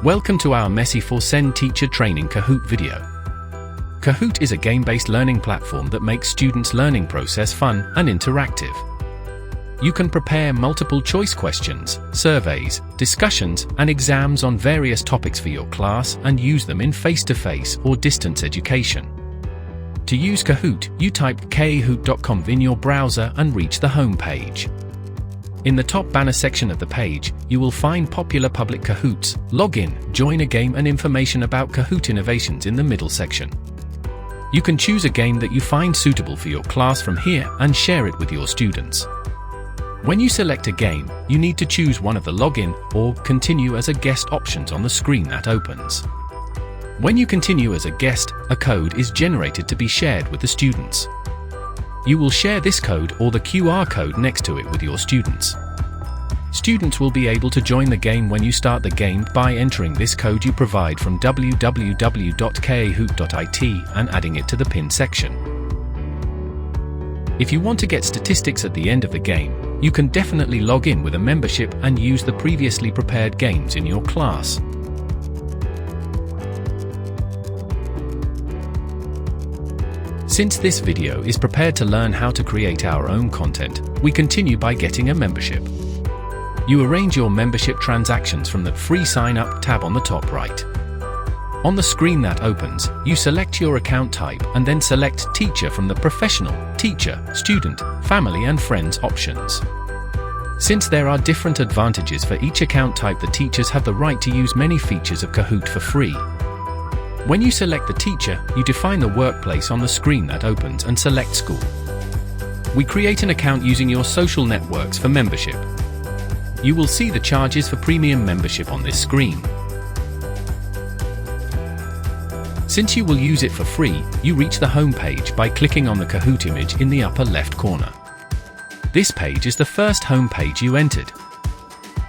Welcome to our Mesi4Sen teacher training Kahoot video. Kahoot is a game-based learning platform that makes students' learning process fun and interactive. You can prepare multiple choice questions, surveys, discussions, and exams on various topics for your class and use them in face-to-face or distance education. To use Kahoot, you type kahoot.com in your browser and reach the home page. In the top banner section of the page, you will find popular public Kahoots, login, join a game and information about Kahoot innovations in the middle section. You can choose a game that you find suitable for your class from here and share it with your students. When you select a game, you need to choose one of the login or continue as a guest options on the screen that opens. When you continue as a guest, a code is generated to be shared with the students. You will share this code or the QR code next to it with your students. Students will be able to join the game when you start the game by entering this code you provide from www.kahoot.it and adding it to the pin section. If you want to get statistics at the end of the game, you can definitely log in with a membership and use the previously prepared games in your class. Since this video is prepared to learn how to create our own content, we continue by getting a membership. You arrange your membership transactions from the Free Sign Up tab on the top right. On the screen that opens, you select your account type and then select Teacher from the Professional, Teacher, Student, Family and Friends options. Since there are different advantages for each account type, the teachers have the right to use many features of Kahoot for free. When you select the teacher, you define the workplace on the screen that opens and select school. We create an account using your social networks for membership. You will see the charges for premium membership on this screen. Since you will use it for free, you reach the home page by clicking on the Kahoot image in the upper left corner. This page is the first home page you entered.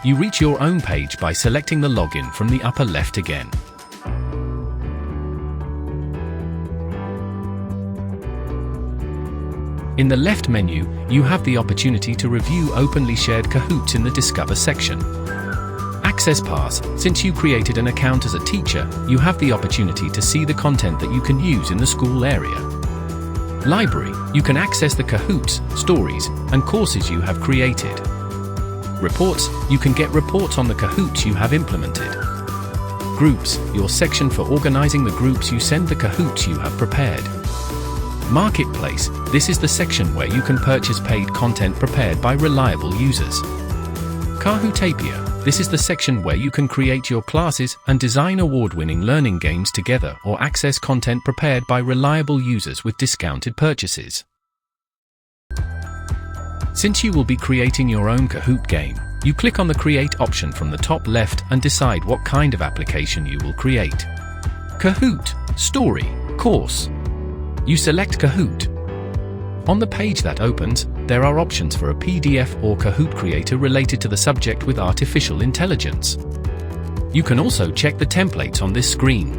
You reach your own page by selecting the login from the upper left again. In the left menu, you have the opportunity to review openly shared Kahoots in the Discover section. Access Pass, since you created an account as a teacher, you have the opportunity to see the content that you can use in the school area. Library, you can access the Kahoots, stories, and courses you have created. Reports, you can get reports on the Kahoots you have implemented. Groups, your section for organizing the groups you send the Kahoots you have prepared. Marketplace, this is the section where you can purchase paid content prepared by reliable users. Kahootopia, this is the section where you can create your classes and design award-winning learning games together or access content prepared by reliable users with discounted purchases. Since you will be creating your own Kahoot game, you click on the Create option from the top left and decide what kind of application you will create. Kahoot, Story, Course. You select Kahoot. On the page that opens, there are options for a PDF or Kahoot creator related to the subject with artificial intelligence. You can also check the templates on this screen.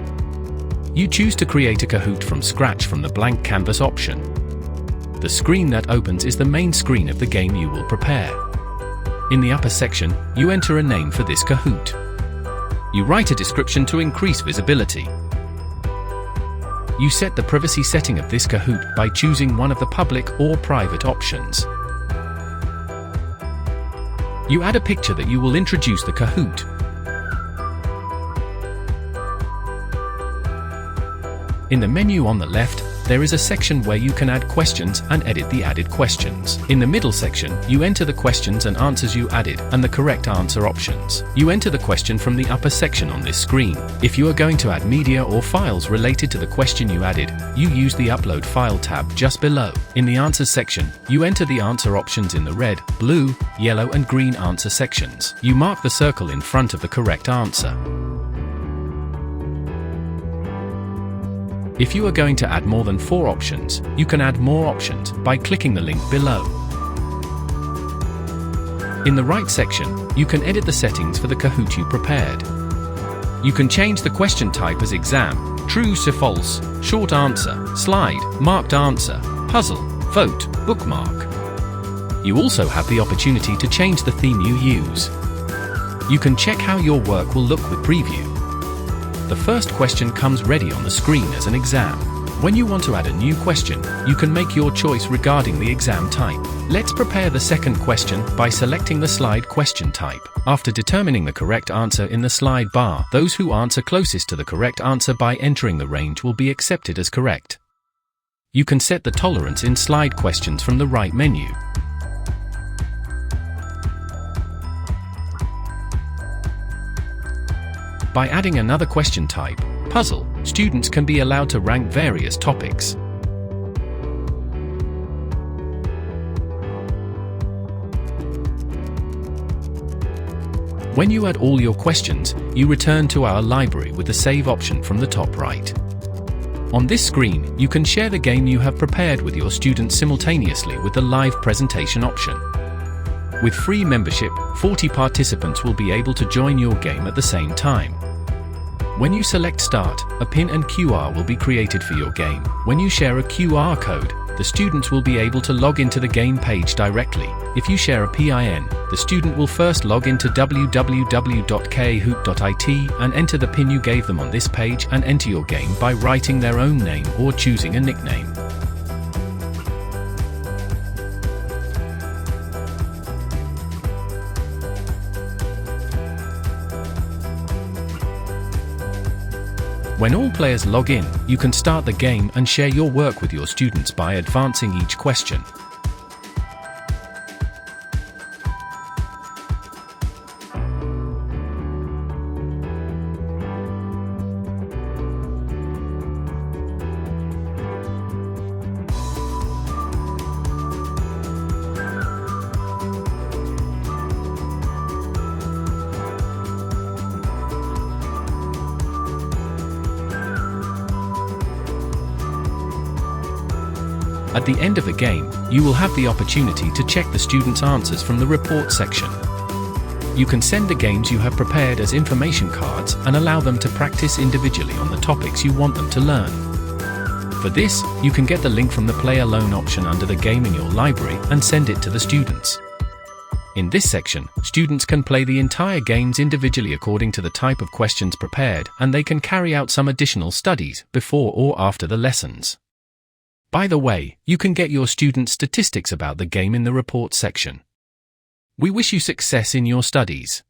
You choose to create a Kahoot from scratch from the blank canvas option. The screen that opens is the main screen of the game you will prepare. In the upper section, you enter a name for this Kahoot. You write a description to increase visibility. You set the privacy setting of this Kahoot by choosing one of the public or private options. You add a picture that you will introduce the Kahoot. In the menu on the left, there is a section where you can add questions and edit the added questions. In the middle section, you enter the questions and answers you added and the correct answer options. You enter the question from the upper section on this screen. If you are going to add media or files related to the question you added, you use the Upload File tab just below. In the Answers section, you enter the answer options in the red, blue, yellow and green answer sections. You mark the circle in front of the correct answer. If you are going to add more than 4 options, you can add more options by clicking the link below. In the right section, you can edit the settings for the Kahoot you prepared. You can change the question type as exam, true or false, short answer, slide, marked answer, puzzle, vote, bookmark. You also have the opportunity to change the theme you use. You can check how your work will look with Preview. The first question comes ready on the screen as an exam. When you want to add a new question, you can make your choice regarding the exam type. Let's prepare the second question by selecting the slide question type. After determining the correct answer in the slide bar, those who answer closest to the correct answer by entering the range will be accepted as correct. You can set the tolerance in slide questions from the right menu. By adding another question type, puzzle, students can be allowed to rank various topics. When you add all your questions, you return to our library with the save option from the top right. On this screen, you can share the game you have prepared with your students simultaneously with the live presentation option. With free membership, 40 participants will be able to join your game at the same time. When you select Start, a pin and QR will be created for your game. When you share a QR code, the students will be able to log into the game page directly. If you share a PIN, the student will first log into www.KA220-SCH and enter the PIN you gave them on this page and enter your game by writing their own name or choosing a nickname. When all players log in, you can start the game and share your work with your students by advancing each question. At the end of the game, you will have the opportunity to check the students' answers from the report section. You can send the games you have prepared as information cards and allow them to practice individually on the topics you want them to learn. For this, you can get the link from the Play Alone option under the game in your library and send it to the students. In this section, students can play the entire games individually according to the type of questions prepared, and they can carry out some additional studies before or after the lessons. By the way, you can get your students' statistics about the game in the report section. We wish you success in your studies.